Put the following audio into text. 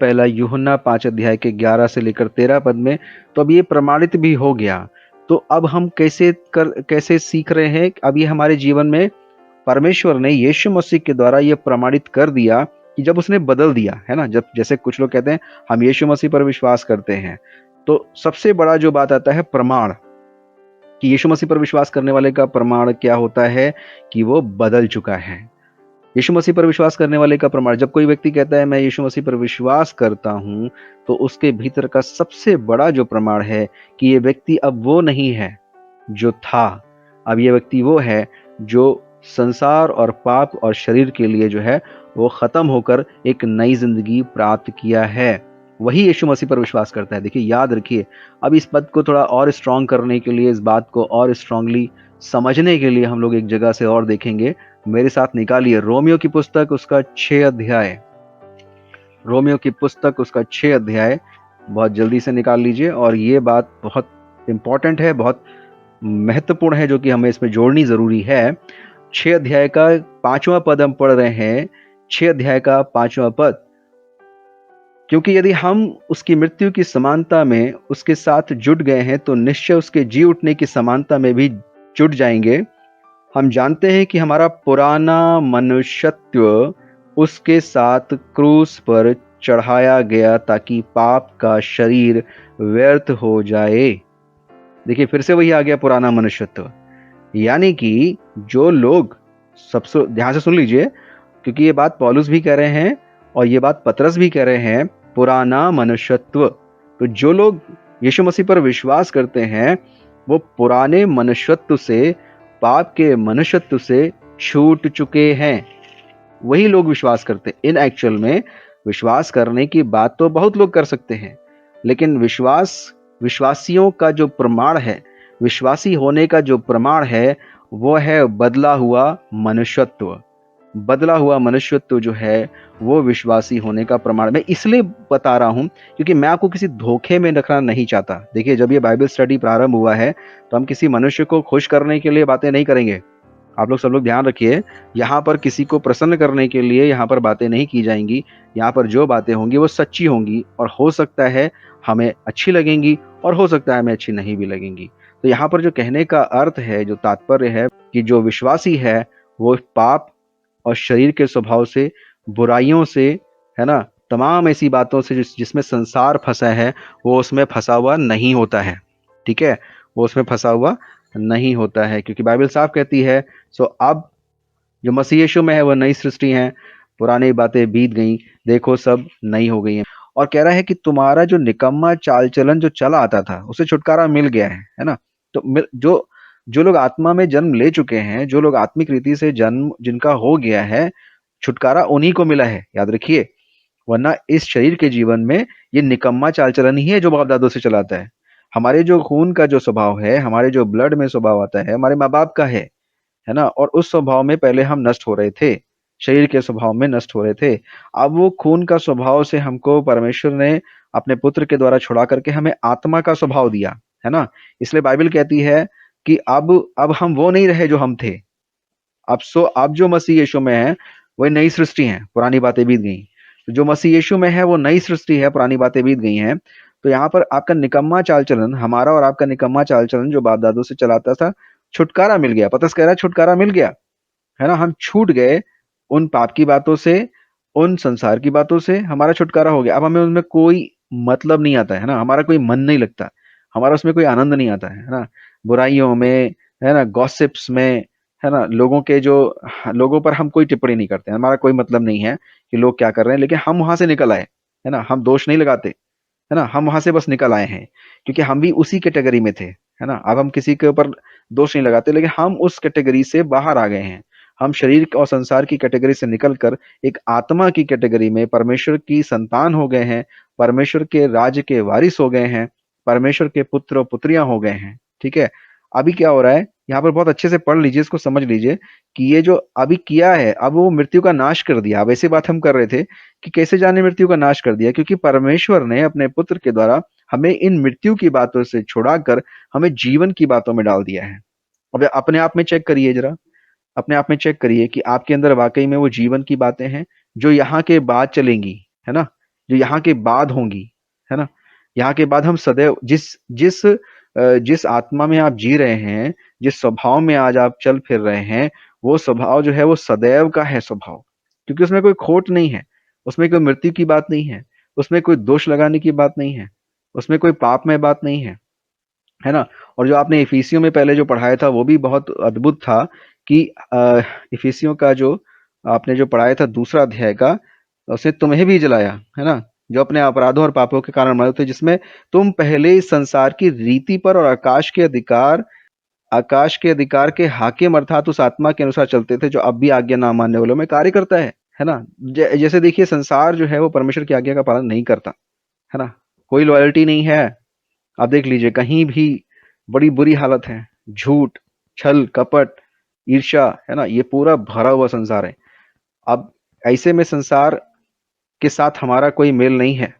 पहला यूहन्ना 5 अध्याय के 11 से लेकर 13 पद में, तो अब ये प्रमाणित भी हो गया। तो अब हम कैसे सीख रहे हैं? अब ये हमारे जीवन में परमेश्वर ने यीशु मसीह के द्वारा ये प्रमाणित कर दिया कि जब उसने बदल दिया, है ना? जब जैसे कुछ लोग कहते हैं हम यीशु मसीह पर विश्वास करते हैं, तो सबसे बड़ा जो बात आता है प्रमाण, कि यीशु मसीह पर विश्वास करने वाले का प्रमाण क्या होता है कि वो बदल चुका है। यीशु मसीह पर विश्वास करने वाले का प्रमाण, जब कोई व्यक्ति कहता है मैं यीशु मसीह पर विश्वास करता हूं, तो उसके भीतर का सबसे बड़ा जो प्रमाण है कि ये व्यक्ति अब वो नहीं है जो था। अब ये व्यक्ति वो है जो संसार और पाप और शरीर के लिए जो है वो खत्म होकर एक नई जिंदगी प्राप्त किया है। वही यीशु मसीह पर विश्वास करता है। देखिए, याद रखिए, अब इस पद को थोड़ा और स्ट्रांग करने के लिए, इस बात को और स्ट्रांगली समझने के लिए हम लोग एक जगह से और देखेंगे। मेरे साथ निकालिए रोमियो की पुस्तक उसका 6 अध्याय। रोमियो की पुस्तक उसका 6 अध्याय बहुत जल्दी से निकाल लीजिए। और ये बात बहुत इंपॉर्टेंट है, बहुत महत्वपूर्ण है, जो कि हमें इसमें जोड़नी जरूरी है। 6 अध्याय का 5वां पद हम पढ़ रहे हैं। 6 अध्याय का 5वां पद, क्योंकि यदि हम उसकी मृत्यु की समानता में उसके साथ जुट गए हैं, तो निश्चय उसके जी उठने की समानता में भी जुट जाएंगे। हम जानते हैं कि हमारा पुराना मनुष्यत्व उसके साथ क्रूस पर चढ़ाया गया ताकि पाप का शरीर व्यर्थ हो जाए। देखिए, फिर से वही आ गया पुराना मनुष्यत्व। यानी कि जो लोग, सबसे ध्यान से सुन लीजिए, क्योंकि ये बात पौलुस भी कह रहे हैं और ये बात पतरस भी कह रहे हैं, पुराना मनुष्यत्व। तो जो लोग यीशु मसीह पर विश्वास करते हैं वो पुराने मनुष्यत्व से, पाप के मनुष्यत्व से छूट चुके हैं। वही लोग विश्वास करते। इन एक्चुअल में विश्वास करने की बात तो बहुत लोग कर सकते हैं, लेकिन विश्वासियों का जो प्रमाण है, विश्वासी होने का जो प्रमाण है, वो है बदला हुआ मनुष्यत्व। बदला हुआ मनुष्यत्व जो है वो विश्वासी होने का प्रमाण। मैं इसलिए बता रहा हूं क्योंकि मैं आपको किसी धोखे में रखना नहीं चाहता। देखिए, जब ये बाइबल स्टडी प्रारंभ हुआ है तो हम किसी मनुष्य को खुश करने के लिए बातें नहीं करेंगे। आप लोग सब लोग ध्यान रखिए, यहाँ पर किसी को प्रसन्न करने के लिए यहाँ पर बातें नहीं की जाएंगी। यहाँ पर जो बातें होंगी वो सच्ची होंगी, और हो सकता है हमें अच्छी लगेंगी और हो सकता है हमें अच्छी नहीं भी लगेंगी। तो यहाँ पर जो कहने का अर्थ है, जो तात्पर्य है, कि जो विश्वासी है वो पाप और शरीर के स्वभाव से, बुराइयों से, है ना, तमाम ऐसी बातों से जिसमें संसार फंसा है, वो उसमें फंसा हुआ नहीं होता है। ठीक है, वो उसमें फंसा हुआ नहीं होता है, क्योंकि बाइबल साफ कहती है, सो अब जो मसीह यीशु में है वो नई सृष्टि है, पुरानी बातें बीत गई, देखो सब नई हो गई हैं। और कह रहा है कि तुम्हारा जो निकम्मा चाल चलन जो चला आता था उससे छुटकारा मिल गया है ना। तो जो लोग आत्मा में जन्म ले चुके हैं, जो लोग आत्मिक रीति से जन्म जिनका हो गया है, छुटकारा उन्हीं को मिला है, याद रखिए। वरना इस शरीर के जीवन में ये निकम्मा चाल चलन ही है जो बाप दादों से चलाता है। हमारे जो खून का जो स्वभाव है, हमारे जो ब्लड में स्वभाव आता है, हमारे माँ बाप का है ना। और उस स्वभाव में पहले हम नष्ट हो रहे थे, शरीर के स्वभाव में नष्ट हो रहे थे। अब वो खून का स्वभाव से हमको परमेश्वर ने अपने पुत्र के द्वारा छुड़ा करके हमें आत्मा का स्वभाव दिया, है ना। इसलिए बाइबल कहती है कि अब हम वो नहीं रहे जो हम थे। अब जो मसीह यीशु में है वही नई सृष्टि है, पुरानी बातें बीत गई। तो जो मसीह यीशु में है वो नई सृष्टि है, पुरानी बातें बीत गई हैं। तो यहाँ पर आपका निकम्मा चाल चलन, हमारा और आपका निकम्मा चाल चलन जो बाप दादों से चलाता था, छुटकारा मिल गया। पतरस कह रहा है छुटकारा मिल गया, है ना। हम छूट गए उन पाप की बातों से, उन संसार की बातों से, हमारा छुटकारा हो गया। अब हमें उनमें कोई मतलब नहीं आता है ना, हमारा कोई मन नहीं लगता, हमारा उसमें कोई आनंद नहीं आता है ना। बुराइयों में, है ना, गॉसिप्स में, है ना, लोगों पर हम कोई टिप्पणी नहीं करते हैं। हमारा कोई मतलब नहीं है कि लोग क्या कर रहे हैं, लेकिन हम वहां से निकल आए, है ना। हम दोष नहीं लगाते, है ना, हम वहां से बस निकल आए हैं, क्योंकि हम भी उसी कैटेगरी में थे, है ना। अब हम किसी के ऊपर दोष नहीं लगाते, लेकिन हम उस कैटेगरी से बाहर आ गए हैं। हम शरीर और संसार की कैटेगरी से निकलकर एक आत्मा की कैटेगरी में परमेश्वर की संतान हो गए हैं, परमेश्वर के राज्य के वारिस हो गए हैं, परमेश्वर के पुत्र और पुत्रियां हो गए हैं। ठीक है, अभी क्या हो रहा है यहाँ पर, बहुत अच्छे से पढ़ लीजिए, इसको समझ लीजिए कि ये जो अभी किया है, अब वो मृत्यु का नाश कर दिया। अब ऐसी बात हम कर रहे थे कि कैसे जाने मृत्यु का नाश कर दिया, क्योंकि परमेश्वर ने अपने पुत्र के द्वारा हमें इन मृत्यु की बातों से छुड़ाकर हमें जीवन की बातों में डाल दिया है। अब अपने आप में चेक करिए जरा, अपने आप में चेक करिए कि आपके अंदर वाकई में वो जीवन की बातें हैं जो यहाँ के बाद चलेंगी, है ना। जो यहाँ के बाद होंगी, है ना? यहाँ के बाद हम सदैव जिस आत्मा में आप जी रहे हैं, जिस स्वभाव में आज आप चल फिर रहे हैं, वो स्वभाव जो है वो सदैव का है स्वभाव, क्योंकि उसमें कोई खोट नहीं है, उसमें कोई मृत्यु की बात नहीं है, उसमें कोई दोष लगाने की बात नहीं है, उसमें कोई पापमय बात नहीं है ना? और जो आपने इफिसियों में पहले जो पढ़ाया था वो भी बहुत अद्भुत था कि इफिसियों का जो आपने जो पढ़ाया था दूसरा अध्याय का, उसने तुम्हें भी जलाया, है ना? जो अपने अपराधों और पापों के कारण मरे थे, जिसमें तुम पहले इस संसार की रीति पर और आकाश के अधिकार के हाकिम अर्थात उस आत्मा के अनुसार चलते थे जो अब भी आज्ञा ना मानने वालों में कार्य करता है ना? जैसे देखिए संसार जो है वो परमेश्वर की आज्ञा का पालन नहीं करता, है ना? कोई लॉयल्टी नहीं है। आप देख लीजिए कहीं भी बड़ी बुरी हालत है, झूठ, छल, कपट, ईर्ष्या, है ना? ये पूरा भरा हुआ संसार है। अब ऐसे में संसार के साथ हमारा कोई मेल नहीं है,